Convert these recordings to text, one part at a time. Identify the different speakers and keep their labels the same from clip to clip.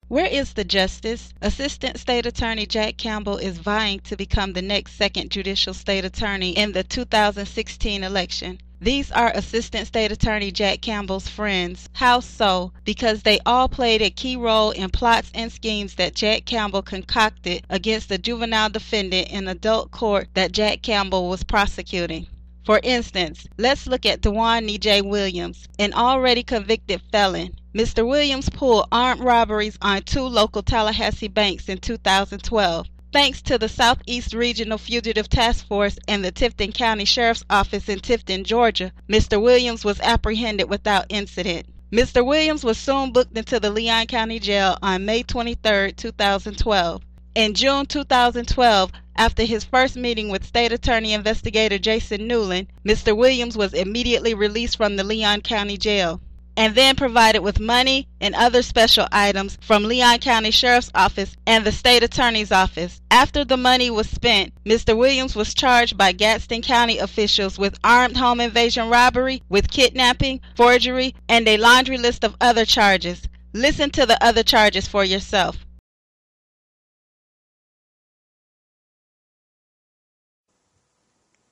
Speaker 1: Where is the justice? Assistant State Attorney Jack Campbell is vying to become the next second Judicial State Attorney in the 2016 election. These are Assistant State Attorney Jack Campbell's friends. How so? Because they all played a key role in plots and schemes that Jack Campbell concocted against the juvenile defendant in adult court that Jack Campbell was prosecuting. For instance, let's look at Dewan J. Williams, an already convicted felon. Mr. Williams pulled armed robberies on 2 local Tallahassee banks in 2012. Thanks to the Southeast Regional Fugitive Task Force and the Tifton County Sheriff's Office in Tifton, Georgia, Mr. Williams was apprehended without incident. Mr. Williams was soon booked into the Leon County Jail on May 23, 2012. In June 2012, after his first meeting with State Attorney Investigator Jason Newlin, Mr. Williams was immediately released from the Leon County Jail and then provided with money and other special items from Leon County Sheriff's Office and the State Attorney's Office. After the money was spent, Mr. Williams was charged by Gadsden County officials with armed home invasion robbery, with kidnapping, forgery, and a laundry list of other charges. Listen to the other charges for yourself.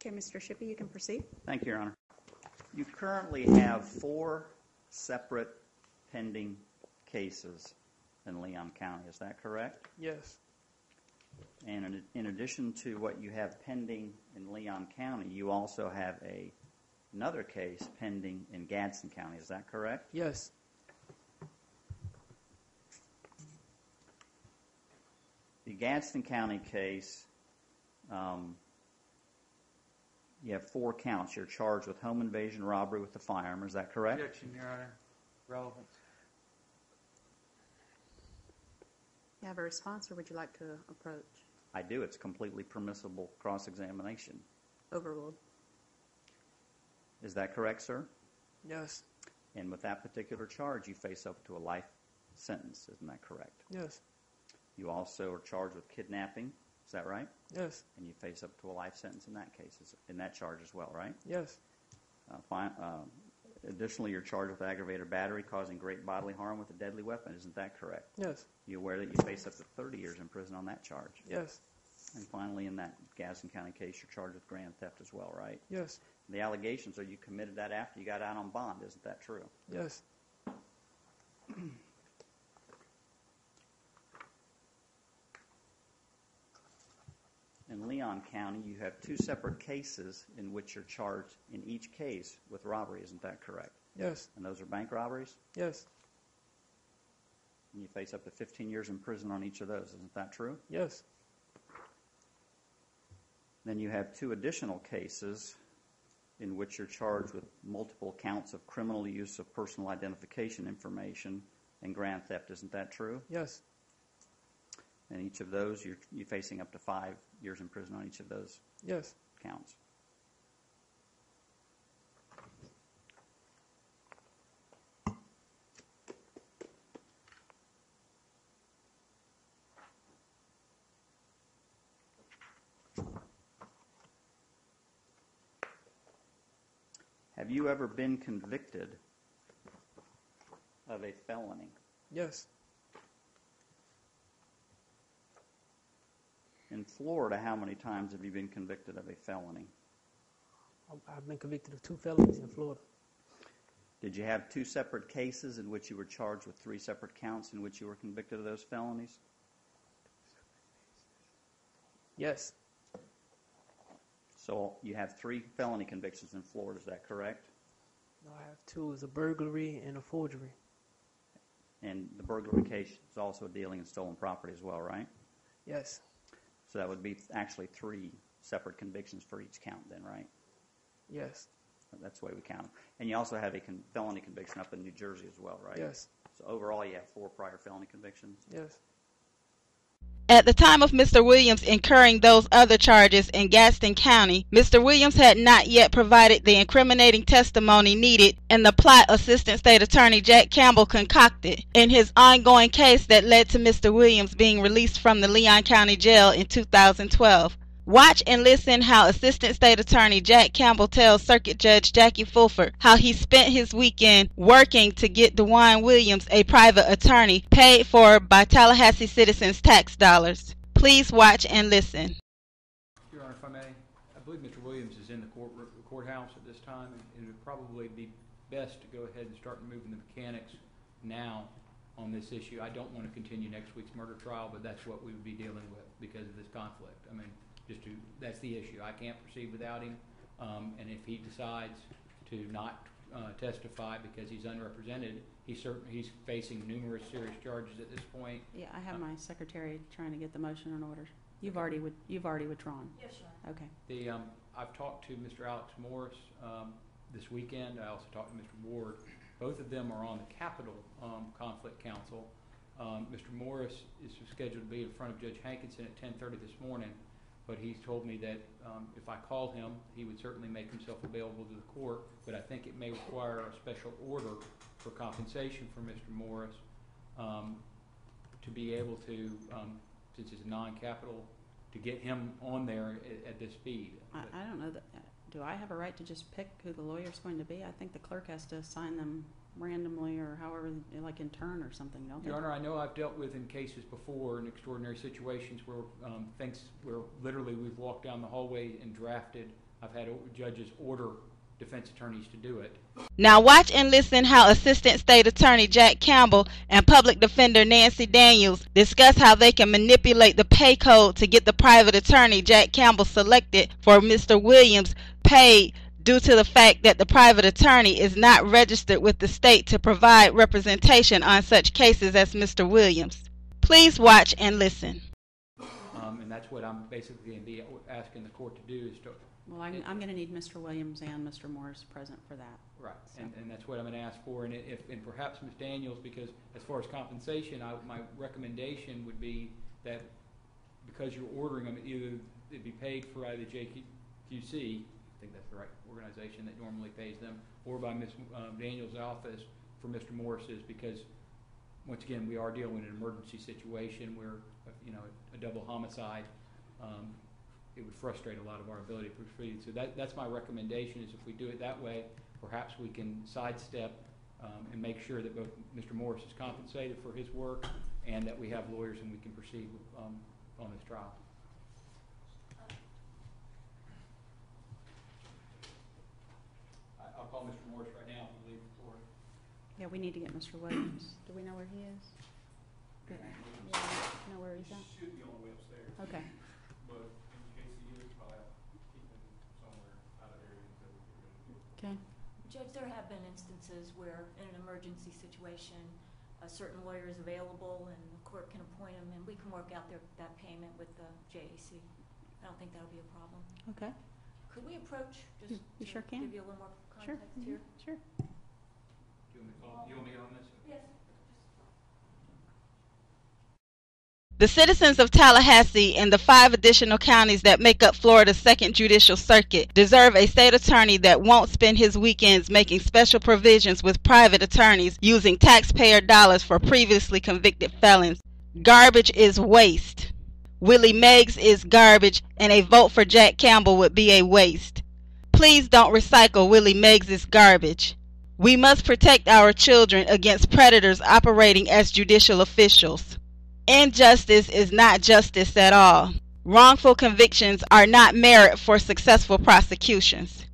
Speaker 2: Okay, Mr. Shippey, you can proceed.
Speaker 3: Thank you, Your Honor. You currently have 4 separate pending cases in Leon County. Is that correct?
Speaker 4: Yes.
Speaker 3: And in addition to what you have pending in Leon County, you also have another case pending in Gadsden County. Is that correct?
Speaker 4: Yes.
Speaker 3: The Gadsden County case, you have 4 counts. You're charged with home invasion robbery with a firearm. Is that correct?
Speaker 4: Objection, Your Honor. Relevant.
Speaker 2: You have a response, or would you like to approach?
Speaker 3: I do. It's completely permissible cross-examination.
Speaker 2: Overruled.
Speaker 3: Is that correct, sir?
Speaker 4: Yes.
Speaker 3: And with that particular charge, you face up to a life sentence. Isn't that correct?
Speaker 4: Yes.
Speaker 3: You also are charged with kidnapping. Is that right?
Speaker 4: Yes.
Speaker 3: And you face up to a life sentence in that case, in that charge as well, right?
Speaker 4: Yes.
Speaker 3: Additionally, you're charged with aggravated battery causing great bodily harm with a deadly weapon. Isn't that correct?
Speaker 4: Yes.
Speaker 3: You aware that you face up to 30 years in prison on that charge?
Speaker 4: Yes.
Speaker 3: And finally, in that Gadsden County case, you're charged with grand theft as well, right?
Speaker 4: Yes.
Speaker 3: The allegations are you committed that after you got out on bond. Isn't that true?
Speaker 4: Yes.
Speaker 3: In Leon County, you have 2 separate cases in which you're charged in each case with robbery. Isn't that correct?
Speaker 4: Yes.
Speaker 3: And those are bank robberies?
Speaker 4: Yes.
Speaker 3: And you face up to 15 years in prison on each of those. Isn't that true?
Speaker 4: Yes.
Speaker 3: Then you have 2 additional cases in which you're charged with multiple counts of criminal use of personal identification information and grand theft. Isn't that true?
Speaker 4: Yes.
Speaker 3: And each of those, you're facing up to 5 years in prison on each of those
Speaker 4: Yes.
Speaker 3: counts. Have you ever been convicted of a felony?
Speaker 4: Yes.
Speaker 3: In Florida, how many times have you been convicted of a felony?
Speaker 4: I've been convicted of 2 felonies in Florida.
Speaker 3: Did you have 2 separate cases in which you were charged with 3 separate counts in which you were convicted of those felonies?
Speaker 4: Yes.
Speaker 3: So you have 3 felony convictions in Florida, is that correct?
Speaker 4: No, I have 2. It's a burglary and a forgery.
Speaker 3: And the burglary case is also dealing in stolen property as well, right?
Speaker 4: Yes.
Speaker 3: So that would be actually 3 separate convictions for each count then, right?
Speaker 4: Yes.
Speaker 3: That's the way we count them. And you also have a felony conviction up in New Jersey as well, right?
Speaker 4: Yes.
Speaker 3: So overall you have 4 prior felony convictions?
Speaker 4: Yes.
Speaker 1: At the time of Mr. Williams incurring those other charges in Gadsden County, Mr. Williams had not yet provided the incriminating testimony needed in the plot Assistant State Attorney Jack Campbell concocted in his ongoing case that led to Mr. Williams being released from the Leon County Jail in 2012. Watch and listen how Assistant State Attorney Jack Campbell tells Circuit Judge Jackie Fulford how he spent his weekend working to get DeWine Williams a private attorney paid for by Tallahassee citizens' tax dollars. Please watch and listen.
Speaker 5: Your Honor, if I may, I believe Mr. Williams is in the courthouse at this time, and it would probably be best to go ahead and start moving the mechanics now on this issue. I don't want to continue next week's murder trial, but that's what we would be dealing with because of this conflict. I mean, that's the issue. I can't proceed without him, and if he decides to not testify because he's unrepresented, he's facing numerous serious charges at this point.
Speaker 2: Yeah, I have my secretary trying to get the motion in order. You've already withdrawn.
Speaker 6: Yes, sir.
Speaker 2: Okay.
Speaker 5: I've talked to Mr. Alex Morris this weekend. I also talked to Mr. Ward. Both of them are on the Capital Conflict Council. Mr. Morris is scheduled to be in front of Judge Hankinson at 10:30 this morning, but he's told me that if I called him, he would certainly make himself available to the court, but I think it may require a special order for compensation for Mr. Morris to be able to, since it's non-capital, to get him on there at this speed.
Speaker 2: I don't know that. Do I have a right to just pick who the lawyer's going to be? I think the clerk has to assign them randomly or however, like in turn or something, don't they?
Speaker 5: Your Honor, I know I've dealt with in cases before in extraordinary situations where where literally we've walked down the hallway and drafted. I've had judges order defense attorneys to do it.
Speaker 1: Now watch and listen how Assistant State Attorney Jack Campbell and Public Defender Nancy Daniels discuss how they can manipulate the pay code to get the private attorney Jack Campbell selected for Mr. Williams paid due to the fact that the private attorney is not registered with the state to provide representation on such cases as Mr. Williams. Please watch and listen.
Speaker 5: And that's what I'm basically going to be asking the court to do is to...
Speaker 2: Well, I'm going to need Mr. Williams and Mr. Morris present for that.
Speaker 5: Right,
Speaker 2: so.
Speaker 5: and that's what I'm going to ask for. And perhaps Ms. Daniels, because as far as compensation, my recommendation would be that because you're ordering them, either it'd be paid for either JQC, I think that's the right organization that normally pays them, or by Ms. Daniels' office for Mr. Morris's, because once again, we are dealing with an emergency situation where, a double homicide, it would frustrate a lot of our ability to proceed. So that's my recommendation, is if we do it that way, perhaps we can sidestep and make sure that both Mr. Morris is compensated for his work and that we have lawyers and we can proceed on this trial. I'll call Mr. Morris right now and leave the floor.
Speaker 2: Yeah, we need to get Mr. Williams. Do we know where he is? Yeah. Know where he's at?
Speaker 7: He should be on the way upstairs.
Speaker 2: Okay.
Speaker 7: But in case he is, probably have to keep him somewhere out of area until we get ready to do it.
Speaker 2: Okay.
Speaker 6: Judge, there have been instances where in an emergency situation a certain lawyer is available and the court can appoint him and we can work out that payment with the JAC. I don't think that'll be a problem.
Speaker 2: Okay.
Speaker 6: Could we approach, just
Speaker 2: You
Speaker 6: to
Speaker 2: sure can.
Speaker 6: give you a little more
Speaker 2: Sure.
Speaker 6: context here?
Speaker 2: Sure.
Speaker 5: Do you want me on this?
Speaker 6: Yes.
Speaker 1: The citizens of Tallahassee and the 5 additional counties that make up Florida's 2nd Judicial Circuit deserve a state attorney that won't spend his weekends making special provisions with private attorneys using taxpayer dollars for previously convicted felons. Garbage is waste. Willie Meggs is garbage, and a vote for Jack Campbell would be a waste. Please don't recycle Willie Meggs' garbage. We must protect our children against predators operating as judicial officials. Injustice is not justice at all. Wrongful convictions are not merit for successful prosecutions.